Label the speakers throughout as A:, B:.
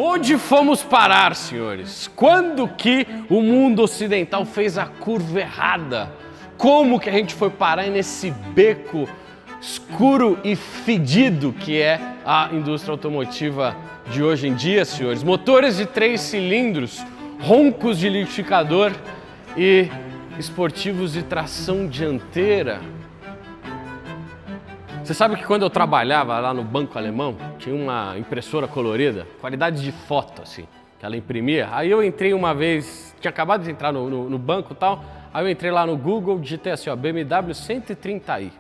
A: Onde fomos parar, senhores? Quando que o mundo ocidental fez a curva errada? Como que a gente foi parar nesse beco escuro e fedido que é a indústria automotiva de hoje em dia, senhores? Motores de 3 cilindros, roncos de liquidificador e esportivos de tração dianteira. Você sabe que quando eu trabalhava lá no banco alemão, tinha uma impressora colorida, qualidade de foto assim, que ela imprimia. Aí eu entrei uma vez, tinha acabado de entrar no banco e tal, aí eu entrei lá no Google, digitei assim, ó, BMW 130i.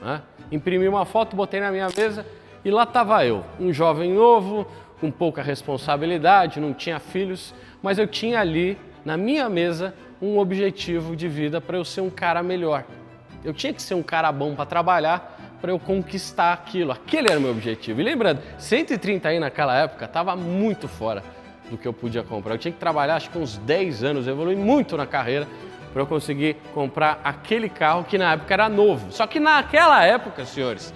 A: Né? Imprimi uma foto, botei na minha mesa e lá estava eu, um jovem novo, com pouca responsabilidade, não tinha filhos, mas eu tinha ali na minha mesa um objetivo de vida para eu ser um cara melhor. Eu tinha que ser um cara bom para trabalhar, para eu conquistar aquilo. Aquele era o meu objetivo. E lembrando, 130i naquela época estava muito fora do que eu podia comprar. Eu tinha que trabalhar acho que uns 10 anos, evoluir muito na carreira para eu conseguir comprar aquele carro que na época era novo. Só que naquela época, senhores,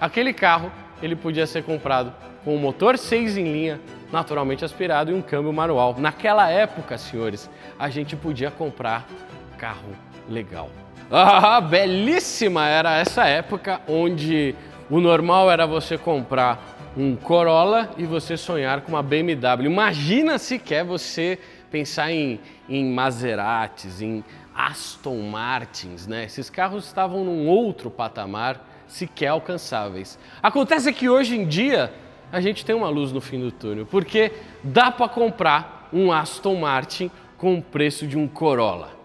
A: aquele carro ele podia ser comprado com um motor 6 em linha, naturalmente aspirado e um câmbio manual. Naquela época, senhores, a gente podia comprar carro legal. Ah, belíssima era essa época onde o normal era você comprar um Corolla e você sonhar com uma BMW. Imagina sequer você pensar em Maseratis, em Aston Martins, né? Esses carros estavam num outro patamar sequer alcançáveis. Acontece que hoje em dia a gente tem uma luz no fim do túnel, porque dá para comprar um Aston Martin com o preço de um Corolla.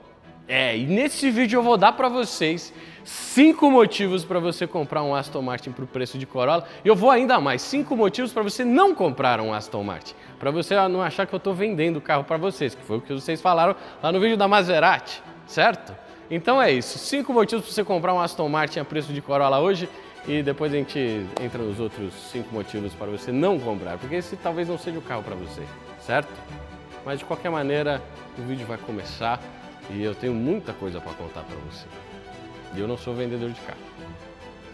A: E nesse vídeo eu vou dar para vocês 5 motivos para você comprar um Aston Martin por preço de Corolla. E eu vou ainda mais, 5 motivos para você não comprar um Aston Martin. Para você não achar que eu estou vendendo o carro para vocês, que foi o que vocês falaram lá no vídeo da Maserati, certo? Então é isso, 5 motivos para você comprar um Aston Martin a preço de Corolla hoje. E depois a gente entra nos outros 5 motivos para você não comprar, porque esse talvez não seja o carro para você, certo? Mas de qualquer maneira, o vídeo vai começar. E eu tenho muita coisa para contar para você. E eu não sou vendedor de carro.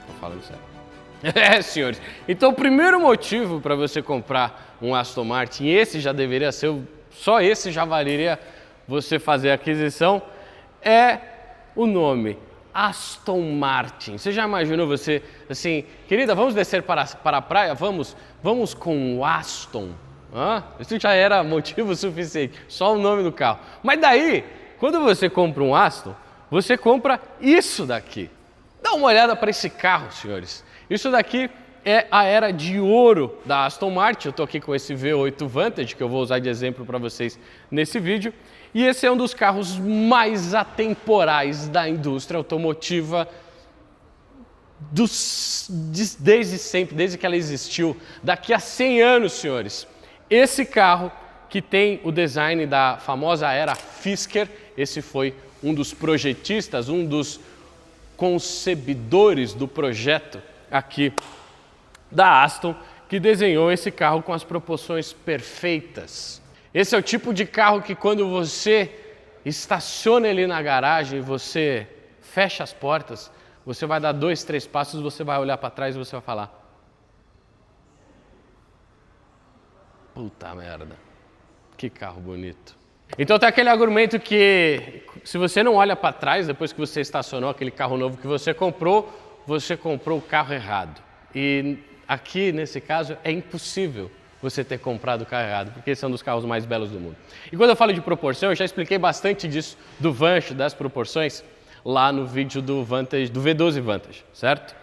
A: Tô falando sério. Senhores. Então o primeiro motivo para você comprar um Aston Martin, e esse já deveria ser, só esse já valeria você fazer a aquisição, é o nome Aston Martin. Você já imaginou você assim, querida, vamos descer para a praia? Vamos com o Aston. Isso já era motivo suficiente, só o nome do carro. Mas daí, quando você compra um Aston, você compra isso daqui. Dá uma olhada para esse carro, senhores. Isso daqui é a era de ouro da Aston Martin. Eu estou aqui com esse V8 Vantage, que eu vou usar de exemplo para vocês nesse vídeo. E esse é um dos carros mais atemporais da indústria automotiva desde sempre, desde que ela existiu. Daqui a 100 anos, senhores, esse carro que tem o design da famosa era Fisker, esse foi um dos projetistas, um dos concebidores do projeto aqui da Aston, que desenhou esse carro com as proporções perfeitas. Esse é o tipo de carro que quando você estaciona ele na garagem, você fecha as portas, você vai dar 2, 3 passos, você vai olhar para trás e você vai falar: puta merda, que carro bonito. Então tem aquele argumento que se você não olha para trás depois que você estacionou aquele carro novo que você comprou o carro errado. E aqui nesse caso é impossível você ter comprado o carro errado, porque esse é um dos carros mais belos do mundo. E quando eu falo de proporção, eu já expliquei bastante disso, do Vantage, das proporções, lá no vídeo do Vantage, do V12 Vantage, certo?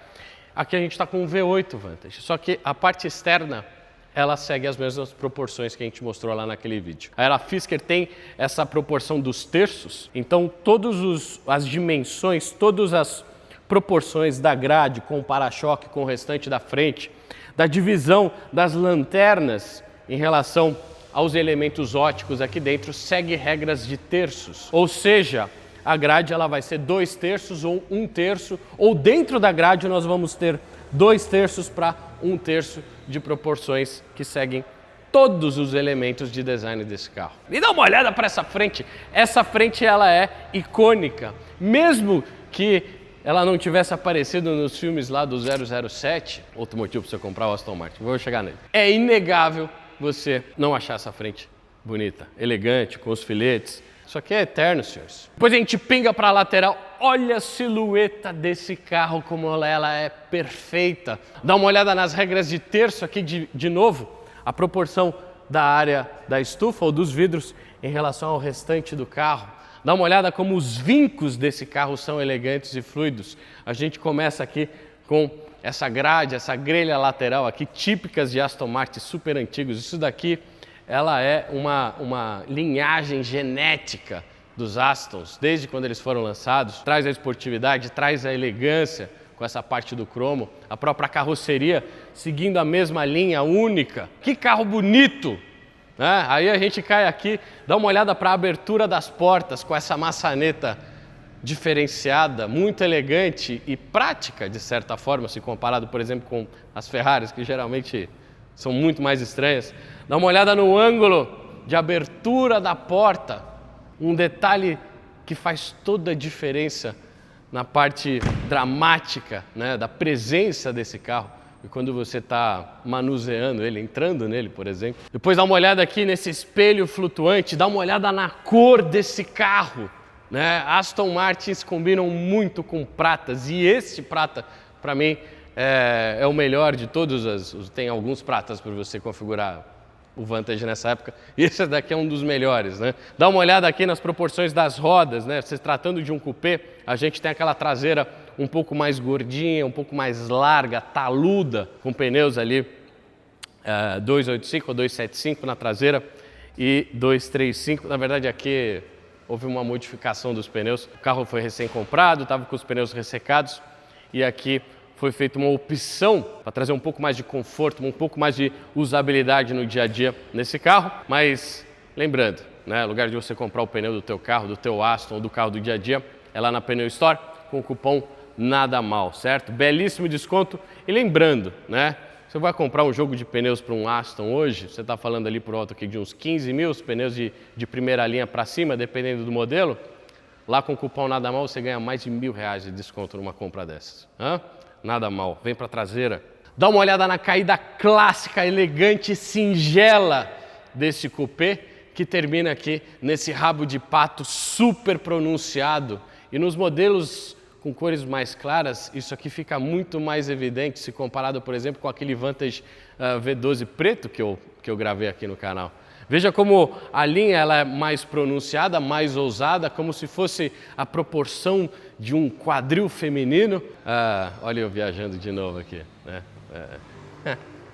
A: Aqui a gente está com um V8 Vantage, só que a parte externa ela segue as mesmas proporções que a gente mostrou lá naquele vídeo. A era Fisker tem essa proporção dos terços, então todas as dimensões, todas as proporções da grade com o para-choque, com o restante da frente, da divisão das lanternas em relação aos elementos ópticos aqui dentro, segue regras de terços. Ou seja, a grade ela vai ser 2 terços ou 1 terço, ou dentro da grade nós vamos ter 2 terços para 1 terço de proporções que seguem todos os elementos de design desse carro. E dá uma olhada para essa frente. Essa frente ela é icônica. Mesmo que ela não tivesse aparecido nos filmes lá do 007, outro motivo para você comprar o Aston Martin, vou chegar nele. É inegável você não achar essa frente bonita, elegante, com os filetes. Isso aqui é eterno, senhores. Depois a gente pinga para a lateral. Olha a silhueta desse carro, como ela é perfeita. Dá uma olhada nas regras de terço aqui de novo. A proporção da área da estufa ou dos vidros em relação ao restante do carro. Dá uma olhada como os vincos desse carro são elegantes e fluidos. A gente começa aqui com essa grade, essa grelha lateral aqui, típicas de Aston Martin, super antigos. Isso daqui, ela é uma linhagem genética dos Astons, desde quando eles foram lançados. Traz a esportividade, traz a elegância com essa parte do cromo. A própria carroceria seguindo a mesma linha única. Que carro bonito! Aí a gente cai aqui, dá uma olhada para a abertura das portas com essa maçaneta diferenciada, muito elegante e prática, de certa forma, se comparado, por exemplo, com as Ferraris, que geralmente são muito mais estranhas. Dá uma olhada no ângulo de abertura da porta, um detalhe que faz toda a diferença na parte dramática, né, da presença desse carro. E quando você está manuseando ele, entrando nele, por exemplo. Depois dá uma olhada aqui nesse espelho flutuante, dá uma olhada na cor desse carro. Né? Aston Martins combinam muito com pratas e esse prata, para mim, é o melhor de todos. Tem alguns pratas para você configurar o Vantage nessa época, e esse daqui é um dos melhores. Né? Dá uma olhada aqui nas proporções das rodas. Né? Se tratando de um coupé, a gente tem aquela traseira um pouco mais gordinha, um pouco mais larga, taluda, com pneus ali 285 ou 275 na traseira e 235. Na verdade, aqui houve uma modificação dos pneus. O carro foi recém-comprado, estava com os pneus ressecados e aqui foi feita uma opção para trazer um pouco mais de conforto, um pouco mais de usabilidade no dia a dia nesse carro. Mas lembrando, né, no lugar de você comprar o pneu do teu carro, do teu Aston ou do carro do dia a dia, é lá na Pneu Store com o cupom Nada Mal, certo? Belíssimo desconto. E lembrando, né, você vai comprar um jogo de pneus para um Aston hoje, você está falando ali por volta aqui de uns 15 mil, os pneus de primeira linha para cima, dependendo do modelo. Lá com o cupom Nada Mal você ganha mais de R$1.000 de desconto numa compra dessas. Nada mal, vem para a traseira. Dá uma olhada na caída clássica, elegante e singela desse coupé, que termina aqui nesse rabo de pato super pronunciado. E nos modelos com cores mais claras, isso aqui fica muito mais evidente se comparado, por exemplo, com aquele Vantage V12 preto que eu gravei aqui no canal. Veja como a linha ela é mais pronunciada, mais ousada, como se fosse a proporção de um quadril feminino. Olha eu viajando de novo aqui. Né?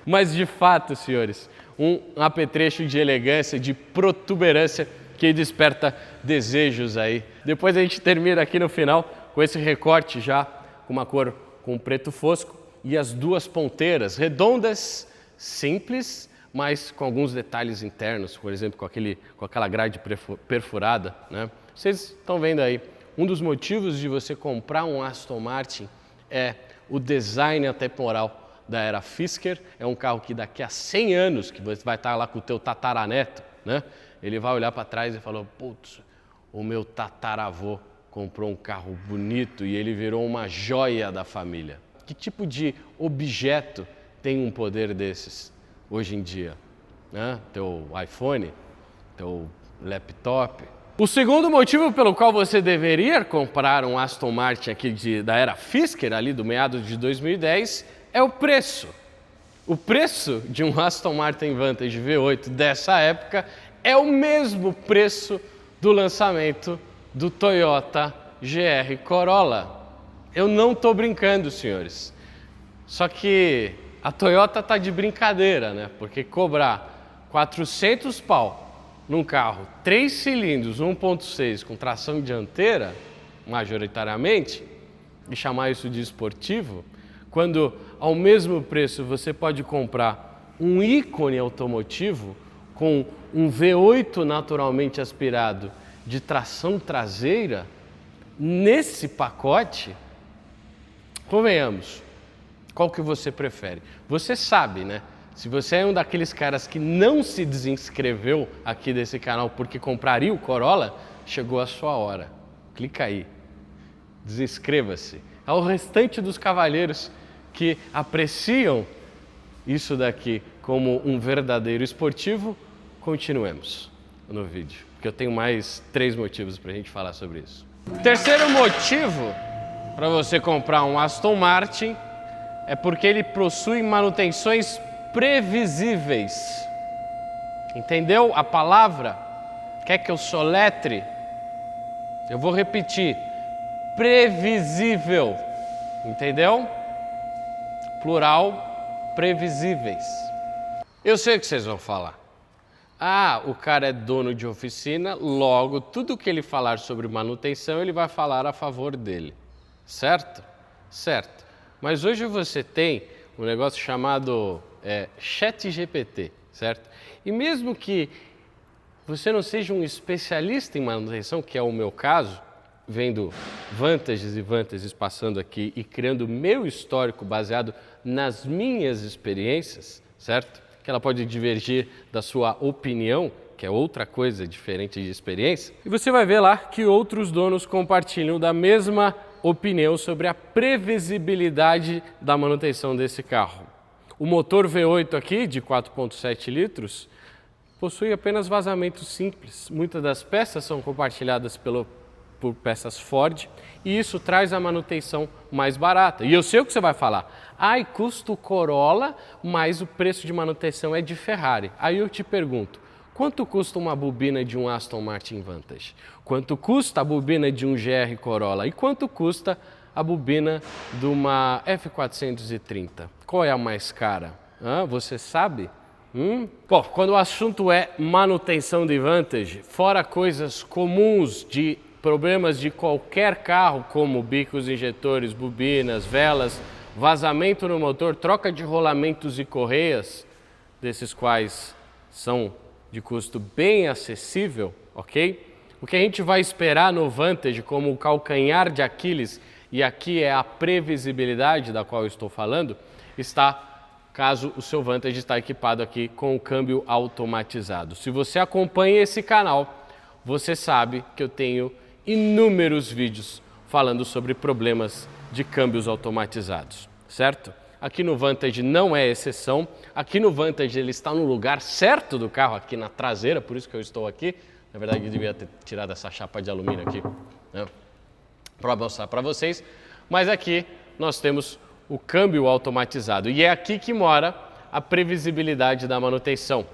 A: Mas de fato, senhores, um apetrecho de elegância, de protuberância que desperta desejos aí. Depois a gente termina aqui no final com esse recorte já com uma cor com preto fosco e as duas ponteiras redondas, simples, mas com alguns detalhes internos, por exemplo, com aquela grade perfurada. Né? Vocês estão vendo aí, um dos motivos de você comprar um Aston Martin é o design atemporal da era Fisker. É um carro que daqui a 100 anos, que você vai estar lá com o teu tataraneto, né? Ele vai olhar para trás e falar, putz, o meu tataravô comprou um carro bonito e ele virou uma joia da família. Que tipo de objeto tem um poder desses hoje em dia? Né? Teu iPhone, teu laptop. O segundo motivo pelo qual você deveria comprar um Aston Martin aqui da era Fisker, ali do meados de 2010, é o preço. O preço de um Aston Martin Vantage V8 dessa época é o mesmo preço do lançamento do Toyota GR Corolla. Eu não estou brincando, senhores. Só que a Toyota está de brincadeira, né? Porque cobrar 400 pau num carro 3 cilindros, 1.6 com tração dianteira, majoritariamente, e chamar isso de esportivo, quando ao mesmo preço você pode comprar um ícone automotivo com um V8 naturalmente aspirado de tração traseira, nesse pacote, convenhamos, qual que você prefere? Você sabe, né? Se você é um daqueles caras que não se desinscreveu aqui desse canal porque compraria o Corolla, chegou a sua hora. Clica aí, desinscreva-se. Ao restante dos cavalheiros que apreciam isso daqui como um verdadeiro esportivo, continuemos no vídeo, porque eu tenho mais 3 motivos para a gente falar sobre isso. Terceiro motivo para você comprar um Aston Martin é porque ele possui manutenções previsíveis. Entendeu a palavra? Quer que eu soletre? Eu vou repetir. Previsível. Entendeu? Plural, previsíveis. Eu sei o que vocês vão falar. Ah, o cara é dono de oficina, logo tudo que ele falar sobre manutenção, ele vai falar a favor dele. Certo? Certo. Mas hoje você tem um negócio chamado ChatGPT, certo? E mesmo que você não seja um especialista em manutenção, que é o meu caso, vendo vantages e vantages passando aqui e criando meu histórico baseado nas minhas experiências, certo? Que ela pode divergir da sua opinião, que é outra coisa diferente de experiência. E você vai ver lá que outros donos compartilham da mesma opinião sobre a previsibilidade da manutenção desse carro. O motor V8 aqui, de 4,7 litros, possui apenas vazamentos simples. Muitas das peças são compartilhadas por peças Ford e isso traz a manutenção mais barata. E eu sei o que você vai falar. Ai, custa o Corolla, mas o preço de manutenção é de Ferrari. Aí eu te pergunto, quanto custa uma bobina de um Aston Martin Vantage? Quanto custa a bobina de um GR Corolla? E quanto custa a bobina de uma F430? Qual é a mais cara? Você sabe? Bom, quando o assunto é manutenção de Vantage, fora coisas comuns de problemas de qualquer carro, como bicos injetores, bobinas, velas, vazamento no motor, troca de rolamentos e correias, desses quais são de custo bem acessível, ok? O que a gente vai esperar no Vantage como o calcanhar de Aquiles, e aqui é a previsibilidade da qual eu estou falando, está caso o seu Vantage está equipado aqui com o câmbio automatizado. Se você acompanha esse canal, você sabe que eu tenho inúmeros vídeos falando sobre problemas de câmbios automatizados, certo? Aqui no Vantage não é exceção, aqui no Vantage ele está no lugar certo do carro, aqui na traseira, por isso que eu estou aqui. Na verdade eu devia ter tirado essa chapa de alumínio aqui, né, para mostrar para vocês, mas aqui nós temos o câmbio automatizado e é aqui que mora a previsibilidade da manutenção.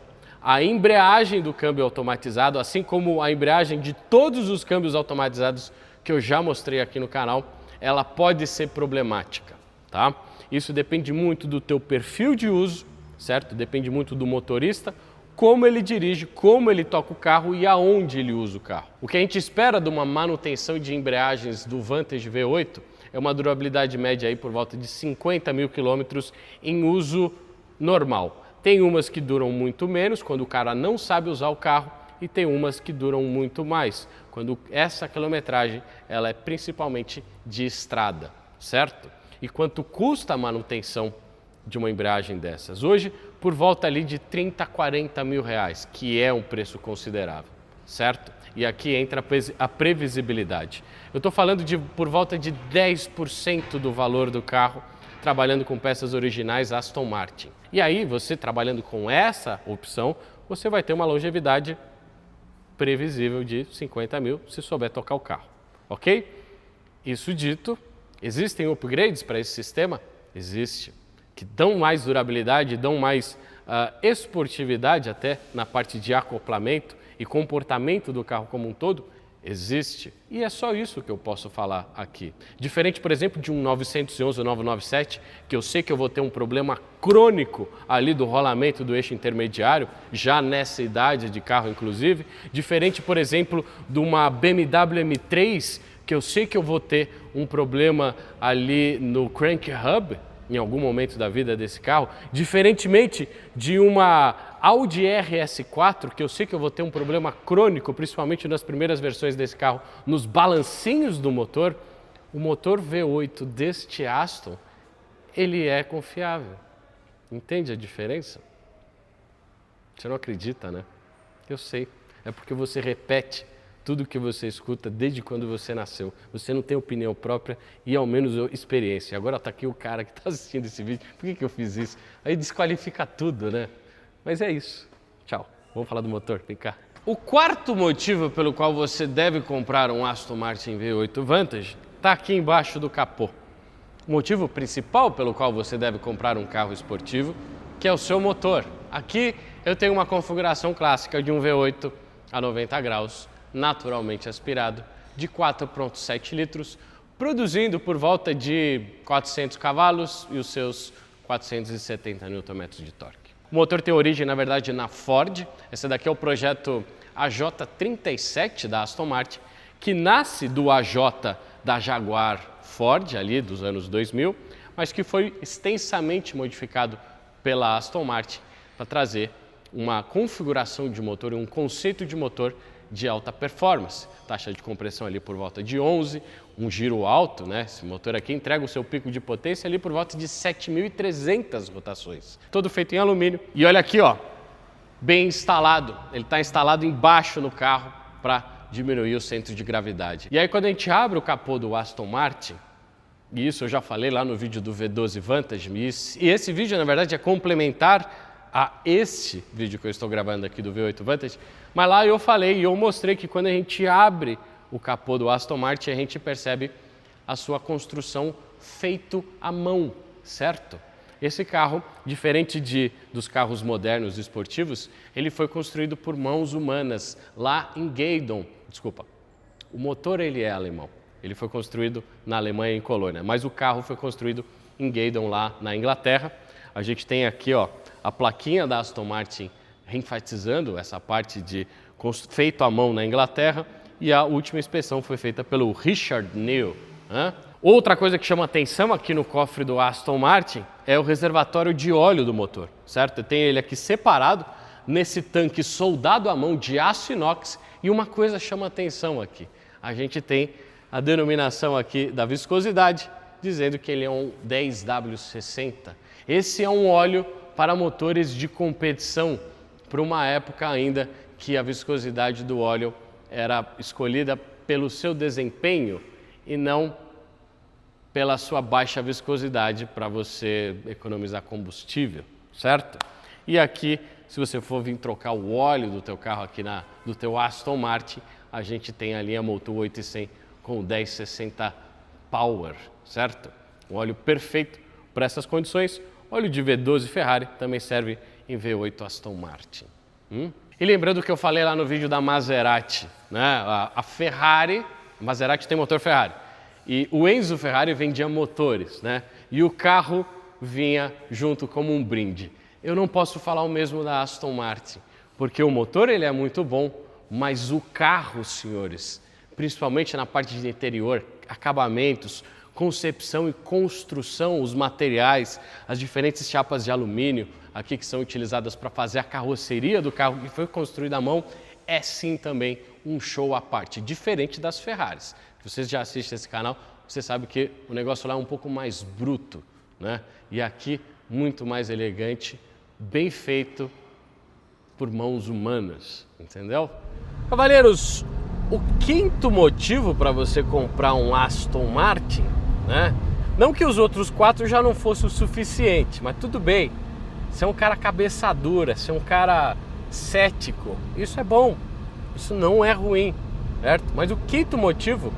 A: A embreagem do câmbio automatizado, assim como a embreagem de todos os câmbios automatizados que eu já mostrei aqui no canal, ela pode ser problemática, tá? Isso depende muito do teu perfil de uso, certo? Depende muito do motorista, como ele dirige, como ele toca o carro e aonde ele usa o carro. O que a gente espera de uma manutenção de embreagens do Vantage V8 é uma durabilidade média aí por volta de 50 mil quilômetros em uso normal. Tem umas que duram muito menos, quando o cara não sabe usar o carro, e tem umas que duram muito mais, quando essa quilometragem ela é principalmente de estrada, certo? E quanto custa a manutenção de uma embreagem dessas? Hoje, por volta ali de 30 a 40 mil reais, que é um preço considerável, certo? E aqui entra a previsibilidade. Eu estou falando de por volta de 10% do valor do carro, trabalhando com peças originais Aston Martin. E aí, você trabalhando com essa opção, você vai ter uma longevidade previsível de 50 mil, se souber tocar o carro, ok? Isso dito, existem upgrades para esse sistema? Existe, que dão mais durabilidade, dão mais esportividade até na parte de acoplamento e comportamento do carro como um todo. Existe. E é só isso que eu posso falar aqui. Diferente, por exemplo, de um 911 ou 997, que eu sei que eu vou ter um problema crônico ali do rolamento do eixo intermediário, já nessa idade de carro inclusive. Diferente, por exemplo, de uma BMW M3, que eu sei que eu vou ter um problema ali no crank hub, em algum momento da vida desse carro, diferentemente de uma Audi RS4, que eu sei que eu vou ter um problema crônico, principalmente nas primeiras versões desse carro, nos balancinhos do motor, o motor V8 deste Aston, ele é confiável. Entende a diferença? Você não acredita, né? Eu sei. É porque você repete tudo que você escuta desde quando você nasceu. Você não tem opinião própria e ao menos experiência. Agora está aqui o cara que está assistindo esse vídeo. Por que eu fiz isso? Aí desqualifica tudo, né? Mas é isso. Tchau. Vamos falar do motor, vem cá. O quarto motivo pelo qual você deve comprar um Aston Martin V8 Vantage está aqui embaixo do capô. O motivo principal pelo qual você deve comprar um carro esportivo, que é o seu motor. Aqui eu tenho uma configuração clássica de um V8 a 90 graus, naturalmente aspirado, de 4,7 litros, produzindo por volta de 400 cavalos e os seus 470 Nm de torque. O motor tem origem, na verdade, na Ford. Esse daqui é o projeto AJ37 da Aston Martin, que nasce do AJ da Jaguar Ford, ali dos anos 2000, mas que foi extensamente modificado pela Aston Martin para trazer uma configuração de motor e um conceito de motor de alta performance. Taxa de compressão ali por volta de 11, um giro alto, né? Esse motor aqui entrega o seu pico de potência ali por volta de 7.300 rotações. Todo feito em alumínio. E olha aqui, ó, bem instalado. Ele está instalado embaixo no carro para diminuir o centro de gravidade. E aí quando a gente abre o capô do Aston Martin, e isso eu já falei lá no vídeo do V12 Vantage, e esse vídeo na verdade é complementar a este vídeo que eu estou gravando aqui do V8 Vantage, mas lá eu falei e eu mostrei que quando a gente abre o capô do Aston Martin, a gente percebe a sua construção feito à mão, certo? Esse carro, diferente dos carros modernos e esportivos, ele foi construído por mãos humanas lá em Gaydon. Desculpa, o motor ele é alemão, ele foi construído na Alemanha em Colônia, mas o carro foi construído em Gaydon lá na Inglaterra. A gente tem aqui, ó, a plaquinha da Aston Martin enfatizando essa parte de feito à mão na Inglaterra, e a última inspeção foi feita pelo Richard Neu. Outra coisa que chama atenção aqui no cofre do Aston Martin é o reservatório de óleo do motor, certo? Tem ele aqui separado nesse tanque soldado à mão de aço inox, e uma coisa chama atenção aqui. A gente tem a denominação aqui da viscosidade, dizendo que ele é um 10W60. Esse é um óleo para motores de competição, para uma época ainda que a viscosidade do óleo era escolhida pelo seu desempenho e não pela sua baixa viscosidade para você economizar combustível, certo? E aqui, se você for vir trocar o óleo do teu carro aqui do teu Aston Martin, a gente tem a linha Motul 800 com o 1060 Power, certo? Um óleo perfeito para essas condições. Óleo de V12 Ferrari também serve em V8 Aston Martin. E lembrando que eu falei lá no vídeo da Maserati, né? A Ferrari, a Maserati tem motor Ferrari, e o Enzo Ferrari vendia motores, né? E o carro vinha junto como um brinde. Eu não posso falar o mesmo da Aston Martin, porque o motor ele é muito bom, mas o carro, senhores, principalmente na parte de interior, acabamentos, concepção e construção, os materiais, as diferentes chapas de alumínio aqui que são utilizadas para fazer a carroceria do carro que foi construída à mão, é sim também um show à parte, diferente das Ferraris. Se vocês já assistem esse canal, você sabe que o negócio lá é um pouco mais bruto, né? E aqui muito mais elegante, bem feito por mãos humanas, entendeu? Cavaleiros, o quinto motivo para você comprar um Aston Martin, né? Não que os outros 4 já não fossem o suficiente, mas tudo bem. Você é um cara cabeça dura, você é um cara cético. Isso é bom, isso não é ruim, certo? Mas o quinto motivo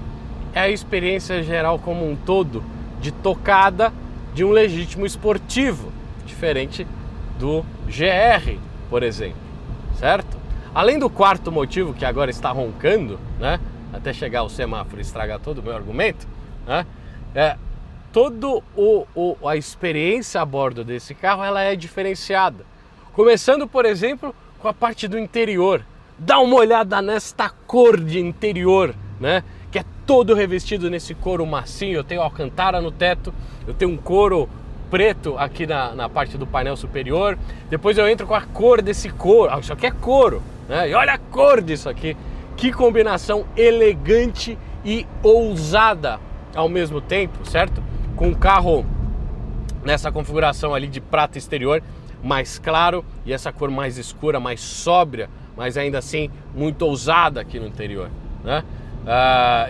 A: é a experiência geral como um todo de tocada de um legítimo esportivo, diferente do GR, por exemplo, certo? Além do quarto motivo, que agora está roncando, né? Até chegar o semáforo e estragar todo o meu argumento, né? A experiência a bordo desse carro ela é diferenciada. Começando, por exemplo, com a parte do interior. Dá uma olhada nesta cor de interior, né? Que é todo revestido nesse couro macio. Eu tenho alcantara no teto, eu tenho um couro preto aqui na parte do painel superior. Depois eu entro com a cor desse couro. Isso aqui é couro, né? E olha a cor disso aqui. Que combinação elegante e ousada ao mesmo tempo, certo? Com o carro nessa configuração ali de prata exterior mais claro e essa cor mais escura, mais sóbria, mas ainda assim muito ousada aqui no interior, né?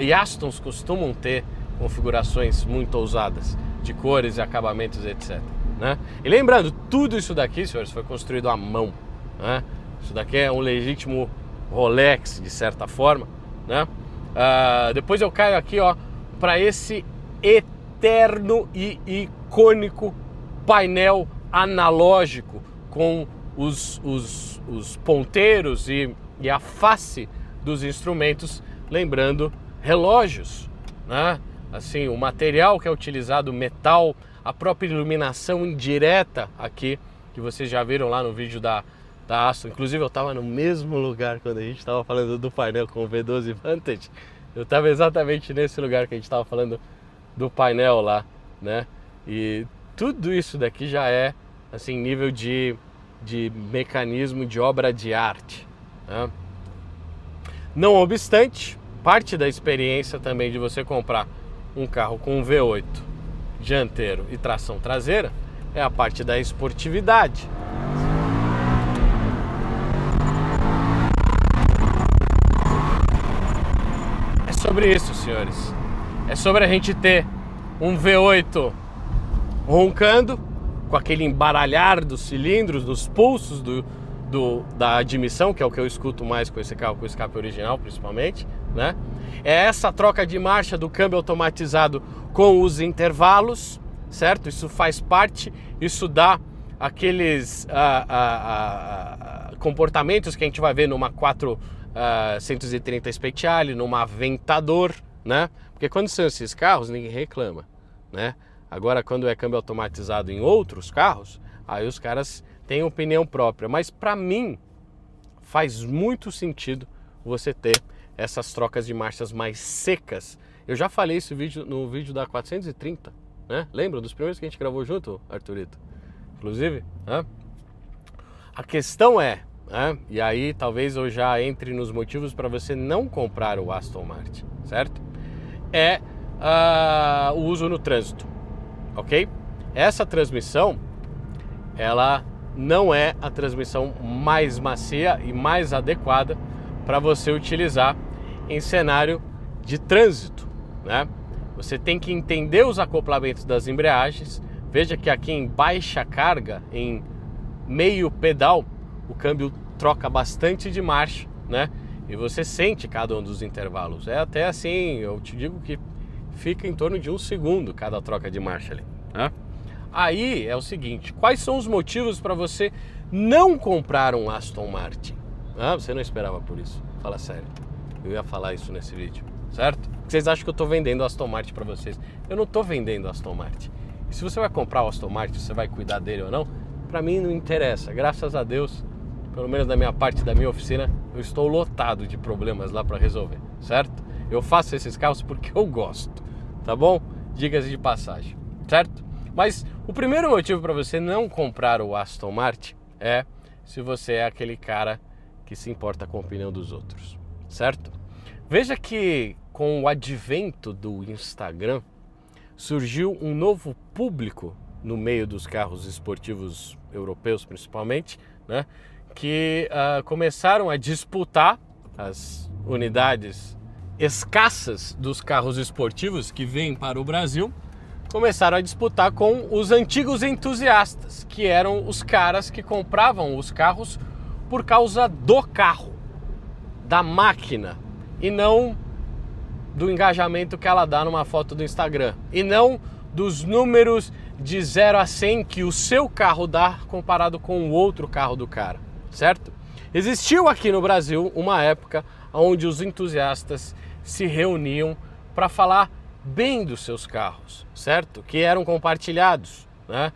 A: E Astons costumam ter configurações muito ousadas de cores e acabamentos, etc. né? E lembrando, tudo isso daqui, senhores, foi construído à mão, né? Isso daqui é um legítimo Rolex, de certa forma, né? Depois eu caio aqui, ó, para esse eterno e icônico painel analógico com os ponteiros e a face dos instrumentos, lembrando relógios, né? Assim, o material que é utilizado, metal, a própria iluminação indireta aqui, que vocês já viram lá no vídeo da Aston. Inclusive eu estava no mesmo lugar quando a gente estava falando do painel com o V12 Vantage. Eu estava exatamente nesse lugar que a gente estava falando do painel lá, né? E tudo isso daqui já é, assim, nível de mecanismo, de obra de arte, né? Não obstante, parte da experiência também de você comprar um carro com um V8 dianteiro e tração traseira é a parte da esportividade. É sobre isso, senhores. É sobre a gente ter um V8 roncando, com aquele embaralhar dos cilindros, dos pulsos da admissão, que é o que eu escuto mais com esse carro, com o escape original principalmente, né? É essa troca de marcha do câmbio automatizado com os intervalos, certo? Isso faz parte, isso dá aqueles comportamentos que a gente vai ver numa 430 Speciale, numa Aventador, né? Porque quando são esses carros, ninguém reclama, né? Agora, quando é câmbio automatizado em outros carros, aí os caras têm opinião própria. Mas para mim, faz muito sentido você ter essas trocas de marchas mais secas. Eu já falei isso no vídeo da 430, né? Lembra dos primeiros que a gente gravou junto, Arthurito? Inclusive, né? A questão é, né? E aí talvez eu já entre nos motivos para você não comprar o Aston Martin, certo? É o uso no trânsito, ok? Essa transmissão, ela não é a transmissão mais macia e mais adequada para você utilizar em cenário de trânsito, né? Você tem que entender os acoplamentos das embreagens. Veja que aqui em baixa carga, em meio pedal, o câmbio troca bastante de marcha, né? E você sente cada um dos intervalos. É até assim, eu te digo que fica em torno de 1 segundo cada troca de marcha ali, né? Aí é o seguinte, quais são os motivos para você não comprar um Aston Martin? Você não esperava por isso, fala sério. Eu ia falar isso nesse vídeo, certo? Vocês acham que eu estou vendendo Aston Martin para vocês? Eu não estou vendendo Aston Martin. E se você vai comprar o Aston Martin, você vai cuidar dele ou não? Para mim não interessa. Graças a Deus, pelo menos da minha parte, da minha oficina, eu estou lotado de problemas lá para resolver, certo? Eu faço esses carros porque eu gosto, tá bom? Diga-se de passagem, certo? Mas o primeiro motivo para você não comprar o Aston Martin é se você é aquele cara que se importa com a opinião dos outros, certo? Veja que com o advento do Instagram surgiu um novo público no meio dos carros esportivos europeus principalmente, né? Que começaram a disputar as unidades escassas dos carros esportivos que vêm para o Brasil, começaram a disputar com os antigos entusiastas, que eram os caras que compravam os carros por causa do carro, da máquina, e não do engajamento que ela dá numa foto do Instagram, e não dos números de 0 a 100 que o seu carro dá comparado com o outro carro do cara, certo? Existiu aqui no Brasil uma época onde os entusiastas se reuniam para falar bem dos seus carros, certo? Que eram compartilhados, né?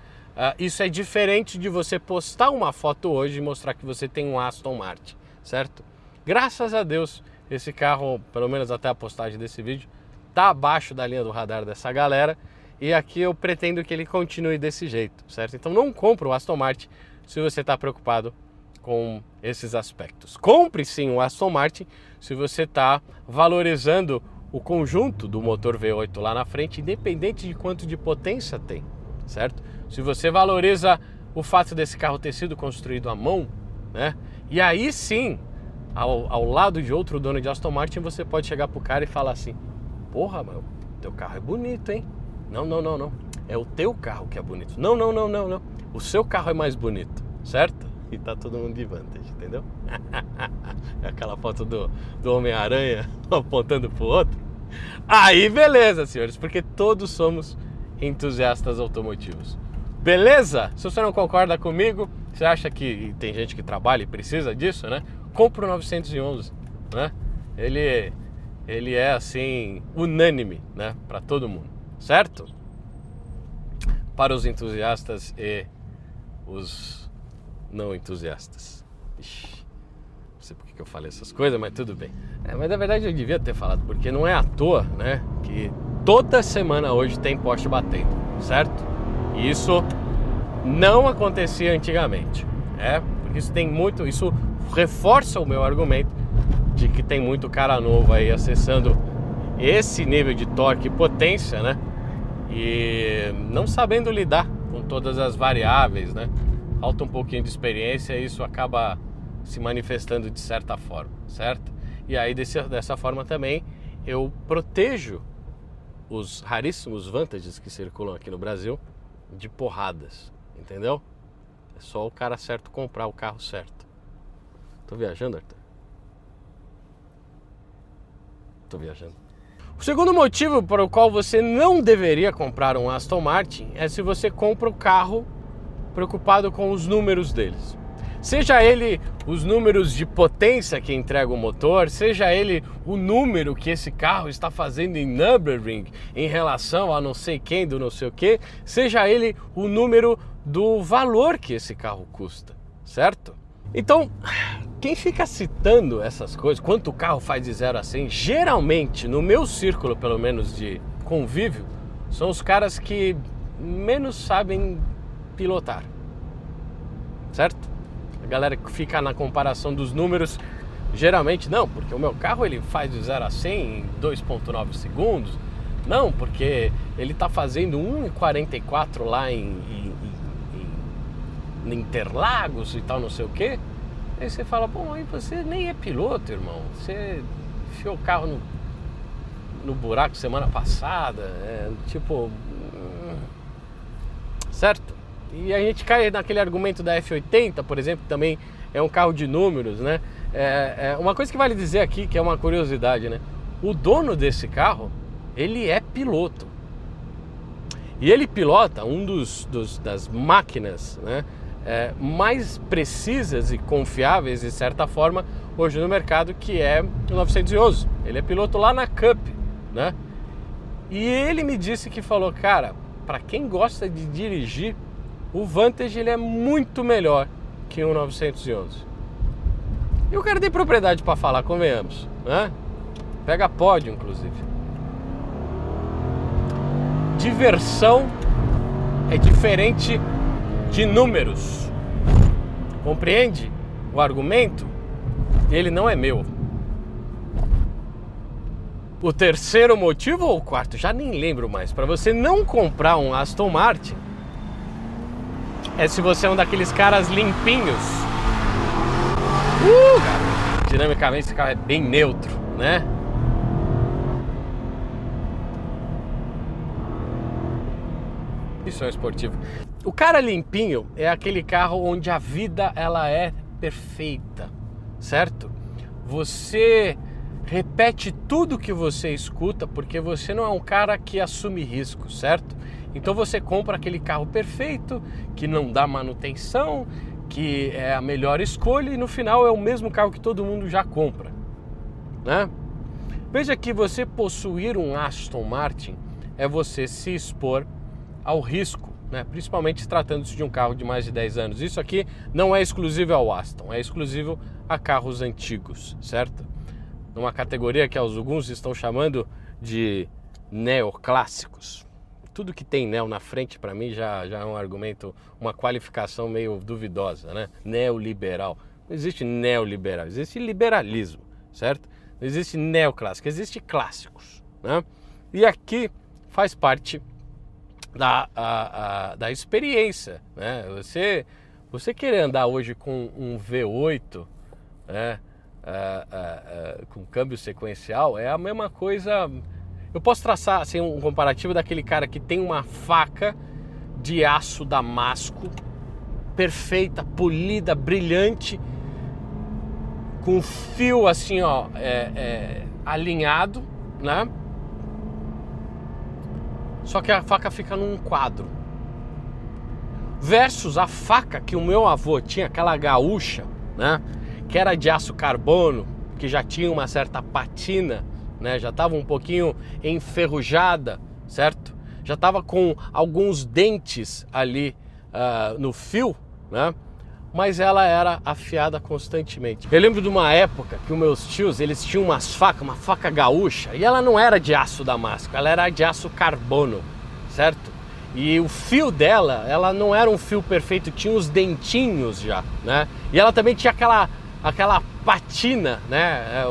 A: Isso é diferente de você postar uma foto hoje e mostrar que você tem um Aston Martin, certo? Graças a Deus, esse carro, pelo menos até a postagem desse vídeo, tá abaixo da linha do radar dessa galera, e aqui eu pretendo que ele continue desse jeito, certo? Então não compre o Aston Martin se você está preocupado com esses aspectos. Compre sim o Aston Martin se você está valorizando o conjunto do motor V8 lá na frente, independente de quanto de potência tem, certo? Se você valoriza o fato desse carro ter sido construído à mão, né? E aí sim, ao lado de outro dono de Aston Martin, você pode chegar pro cara e falar assim: porra, meu, teu carro é bonito, hein? Não. é o teu carro que é bonito. Não, não, não, não, não. O seu carro é mais bonito, certo? E tá todo mundo de Vantage, entendeu? É aquela foto do Homem-Aranha apontando pro outro. Aí beleza, senhores, porque todos somos entusiastas automotivos. Beleza? Se você não concorda comigo, você acha que tem gente que trabalha e precisa disso, né? Compra o 911, né? Ele é assim, unânime, né? Para todo mundo, certo? Para os entusiastas e os não entusiastas. Ixi, não sei por que eu falei essas coisas, mas tudo bem. Mas na verdade eu devia ter falado, porque não é à toa, né? Que toda semana hoje tem poste batendo, certo? E isso não acontecia antigamente, porque isso reforça o meu argumento de que tem muito cara novo aí acessando esse nível de torque e potência, né? E não sabendo lidar com todas as variáveis, né? Falta um pouquinho de experiência e isso acaba se manifestando de certa forma, certo? E aí dessa forma também eu protejo os raríssimos Vantages que circulam aqui no Brasil de porradas, entendeu? É só o cara certo comprar o carro certo. Tô viajando, Arthur? Tô viajando. O segundo motivo para o qual você não deveria comprar um Aston Martin é se você compra o carro preocupado com os números deles. Seja ele os números de potência que entrega o motor, seja ele o número que esse carro está fazendo em Nürburgring em relação a não sei quem do não sei o que, seja ele o número do valor que esse carro custa, certo? Então, quem fica citando essas coisas, quanto o carro faz de 0 a 100, geralmente, no meu círculo pelo menos de convívio, são os caras que menos sabem pilotar, certo? A galera que fica na comparação dos números, geralmente, não, porque o meu carro ele faz de 0 a 100 em 2,9 segundos, não, porque ele está fazendo 1,44 lá em Interlagos e tal, não sei o quê. Aí você fala, bom, aí você nem é piloto, irmão, você enfiou o carro no buraco semana passada, certo? E a gente cai naquele argumento da F80, por exemplo, que também é um carro de números, né? Uma coisa que vale dizer aqui, que é uma curiosidade, né? O dono desse carro, ele é piloto. E ele pilota das máquinas, né, mais precisas e confiáveis, de certa forma, hoje no mercado, que é o 911. Ele é piloto lá na Cup, né? E ele me disse que falou, cara, para quem gosta de dirigir, o Vantage ele é muito melhor que o 911. E o cara tem propriedade para falar, convenhamos, né? Pega pódio, inclusive. Diversão é diferente de números. Compreende o argumento? Ele não é meu. O terceiro motivo ou o quarto, já nem lembro mais, para você não comprar um Aston Martin é se você é um daqueles caras limpinhos. Cara, dinamicamente esse carro é bem neutro, né? Isso é esportivo. O cara limpinho é aquele carro onde a vida ela é perfeita, certo? Você repete tudo que você escuta porque você não é um cara que assume risco, certo? Então você compra aquele carro perfeito, que não dá manutenção, que é a melhor escolha e no final é o mesmo carro que todo mundo já compra, né? Veja que você possuir um Aston Martin é você se expor ao risco, né? Principalmente tratando-se de um carro de mais de 10 anos. Isso aqui não é exclusivo ao Aston, é exclusivo a carros antigos, certo? Numa categoria que alguns estão chamando de neoclássicos. Tudo que tem neo na frente, para mim, já é um argumento, uma qualificação meio duvidosa, né? Neoliberal. Não existe neoliberal, existe liberalismo, certo? Não existe neoclássico, existe clássicos, né? E aqui faz parte da experiência, né? Você querer andar hoje com um V8, né? Com câmbio sequencial, é a mesma coisa Eu posso traçar assim, um comparativo daquele cara que tem uma faca de aço damasco, perfeita, polida, brilhante, com fio assim, ó, alinhado, né? Só que a faca fica num quadro. Versus a faca que o meu avô tinha, aquela gaúcha, né? Que era de aço carbono, que já tinha uma certa patina, né? Já estava um pouquinho enferrujada, certo? Já estava com alguns dentes ali no fio, né? Mas ela era afiada constantemente. Eu lembro de uma época que os meus tios, eles tinham uma faca gaúcha, e ela não era de aço damasco, ela era de aço carbono, certo? E o fio dela, ela não era um fio perfeito, tinha os dentinhos já, né? E ela também tinha aquela patina, né?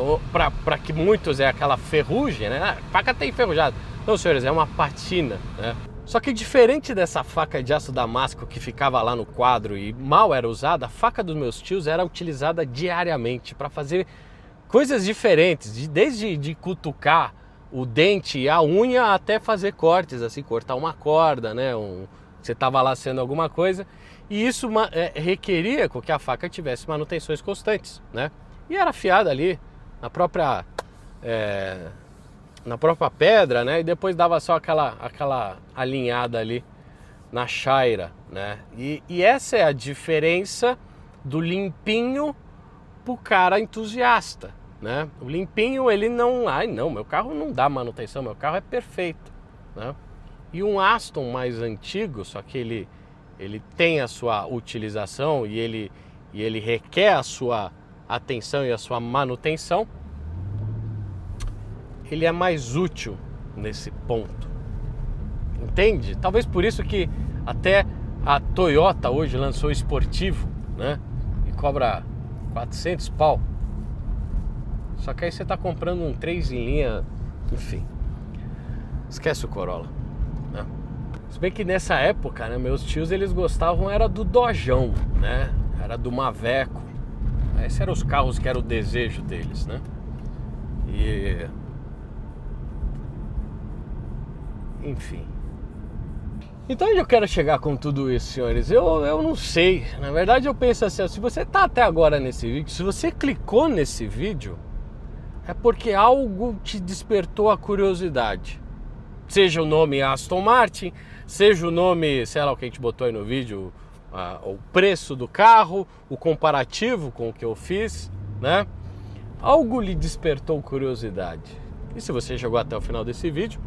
A: Para que muitos é aquela ferrugem, né? A faca tá enferrujada. Não, senhores, é uma patina, né? Só que diferente dessa faca de aço damasco que ficava lá no quadro e mal era usada, a faca dos meus tios era utilizada diariamente para fazer coisas diferentes, desde de cutucar o dente e a unha até fazer cortes, assim, cortar uma corda, né? Você estava lá sendo alguma coisa, e isso requeria que a faca tivesse manutenções constantes, né? E era afiada ali na própria pedra, né? E depois dava só aquela alinhada ali na chaira, né? E essa é a diferença do limpinho pro cara entusiasta, né? O limpinho, ele não... Ai, não, meu carro não dá manutenção, meu carro é perfeito, né? E um Aston mais antigo, só que ele tem a sua utilização e ele requer a sua atenção e a sua manutenção, ele é mais útil nesse ponto, entende? Talvez por isso que até a Toyota hoje lançou o esportivo, né? E cobra 400 pau. Só que aí você tá comprando um 3 em linha, enfim. Esquece o Corolla, né? Se bem que nessa época, né, meus tios, eles gostavam era do Dojão, né? Era do Maveco. Esses eram os carros que era o desejo deles, né? E... enfim. Então onde eu quero chegar com tudo isso, senhores? Eu não sei. Na verdade eu penso assim, se você tá até agora nesse vídeo, se você clicou nesse vídeo, é porque algo te despertou a curiosidade. Seja o nome Aston Martin, seja o nome, sei lá o que a gente botou aí no vídeo, o preço do carro, o comparativo com o que eu fiz, né? Algo lhe despertou curiosidade. E se você chegou até o final desse vídeo,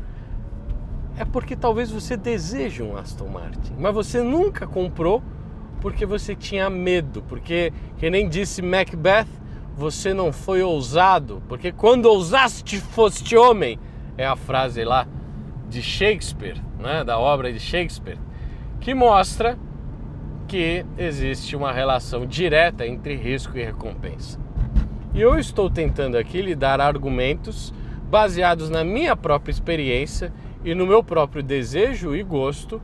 A: é porque talvez você deseje um Aston Martin, mas você nunca comprou porque você tinha medo, porque, que nem disse Macbeth, você não foi ousado, porque quando ousaste foste homem, é a frase lá de Shakespeare, né, da obra de Shakespeare, que mostra que existe uma relação direta entre risco e recompensa. E eu estou tentando aqui lhe dar argumentos baseados na minha própria experiência e no meu próprio desejo e gosto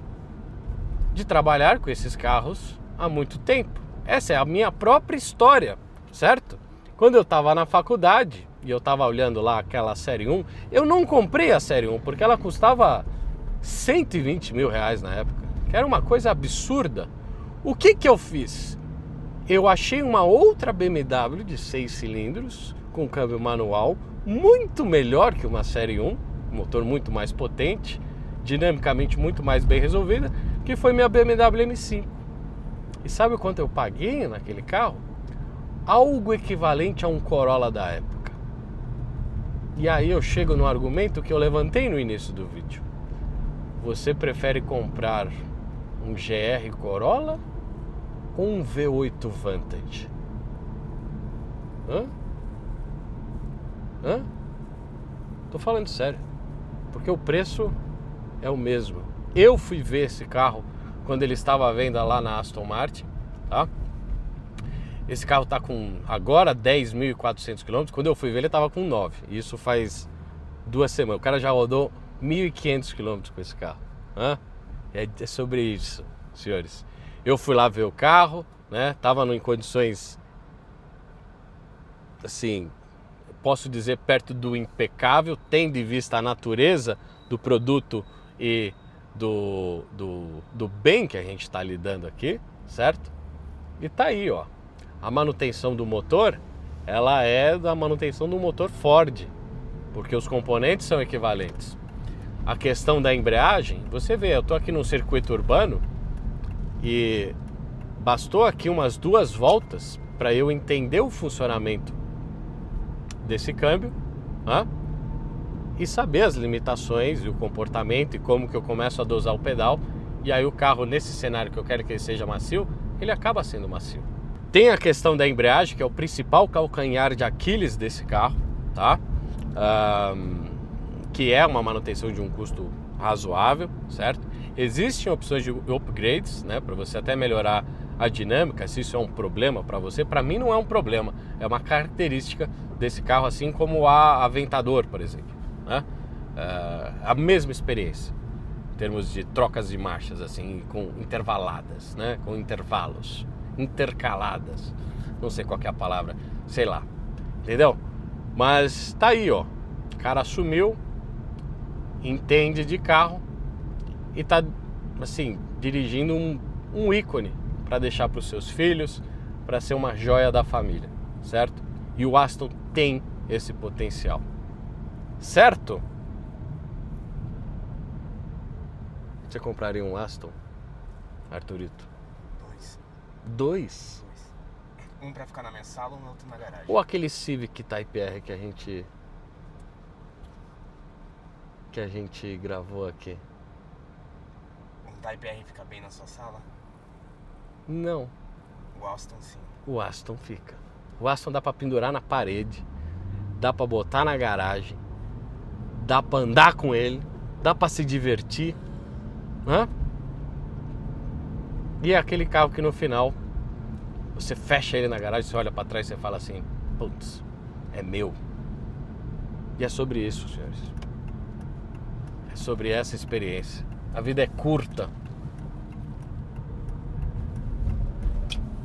A: de trabalhar com esses carros há muito tempo. Essa é a minha própria história, certo? Quando eu estava na faculdade e eu estava olhando lá aquela Série 1, eu não comprei a Série 1 porque ela custava 120 mil reais na época, que era uma coisa absurda. O que eu fiz? Eu achei uma outra BMW de 6 cilindros com câmbio manual, muito melhor que uma Série 1, motor muito mais potente, dinamicamente muito mais bem resolvida, que foi minha BMW M5. E sabe quanto eu paguei naquele carro? Algo equivalente a um Corolla da época. E aí eu chego no argumento que eu levantei no início do vídeo. Você prefere comprar um GR Corolla ou um V8 Vantage? Hã? Tô falando sério. Porque o preço é o mesmo. Eu fui ver esse carro quando ele estava à venda lá na Aston Martin, tá? Esse carro tá com agora 10.400 km. Quando eu fui ver ele estava com 9. Isso faz 2 semanas. O cara já rodou 1.500 km com esse carro. É sobre isso, senhores. Eu fui lá ver o carro, né? Tava em condições assim posso dizer, perto do impecável, tendo em vista a natureza do produto e do bem que a gente está lidando aqui, certo? E tá aí, ó. A manutenção do motor, ela é da manutenção do motor Ford, porque os componentes são equivalentes. A questão da embreagem, você vê, eu tô aqui num circuito urbano e bastou aqui umas 2 voltas para eu entender o funcionamento desse câmbio, né? E saber as limitações e o comportamento e como que eu começo a dosar o pedal. E aí o carro, nesse cenário que eu quero que ele seja macio, ele acaba sendo macio. Tem a questão da embreagem, que é o principal calcanhar de Aquiles desse carro, tá? Que é uma manutenção de um custo razoável, certo? Existem opções de upgrades, né, para você até melhorar a dinâmica, se isso é um problema para você. Para mim não é um problema, é uma característica desse carro, assim como a Aventador, por exemplo, né? A mesma experiência em termos de trocas de marchas, assim, com intervaladas, né, com intervalos, intercaladas, não sei qual que é a palavra, sei lá, entendeu? Mas tá aí, ó, o cara assumiu, entende de carro e tá, assim, dirigindo um ícone para deixar para os seus filhos, para ser uma joia da família, certo? E o Aston tem esse potencial, certo? Você compraria um Aston, Arthurito? 2?
B: Um pra ficar na minha sala, um outro na garagem.
A: Ou aquele Civic Type R que a gente gravou aqui?
B: Um Type R fica bem na sua sala?
A: Não,
B: O Aston sim.
A: o Aston fica. O Aston dá pra pendurar na parede, dá pra botar na garagem, dá pra andar com ele, dá pra se divertir, né? E é aquele carro que no final você fecha ele na garagem, você olha pra trás e você fala assim: putz, é meu. E é sobre isso, senhores. É sobre essa experiência. A vida é curta.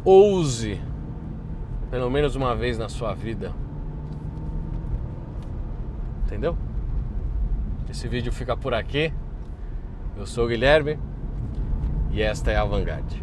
A: Ouse, pelo menos uma vez na sua vida. Entendeu? Esse vídeo fica por aqui. Eu sou o Guilherme e esta é a Vanguard.